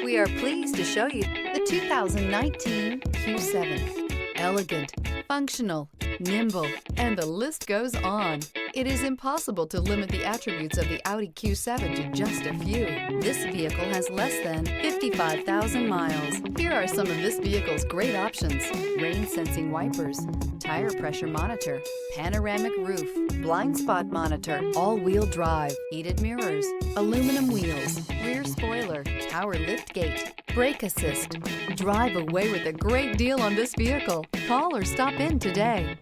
We are pleased to show you the 2019 Q7. Elegant, functional, nimble, and the list goes on. It is impossible to limit the attributes of the Audi Q7 to just a few. This vehicle has less than 55,000 miles. Here are some of this vehicle's great options: rain sensing wipers, tire pressure monitor, panoramic roof, blind spot monitor, all-wheel drive, heated mirrors, aluminum wheels, rear spoiler, power liftgate, brake assist. Drive away with a great deal on this vehicle. Call or stop in today.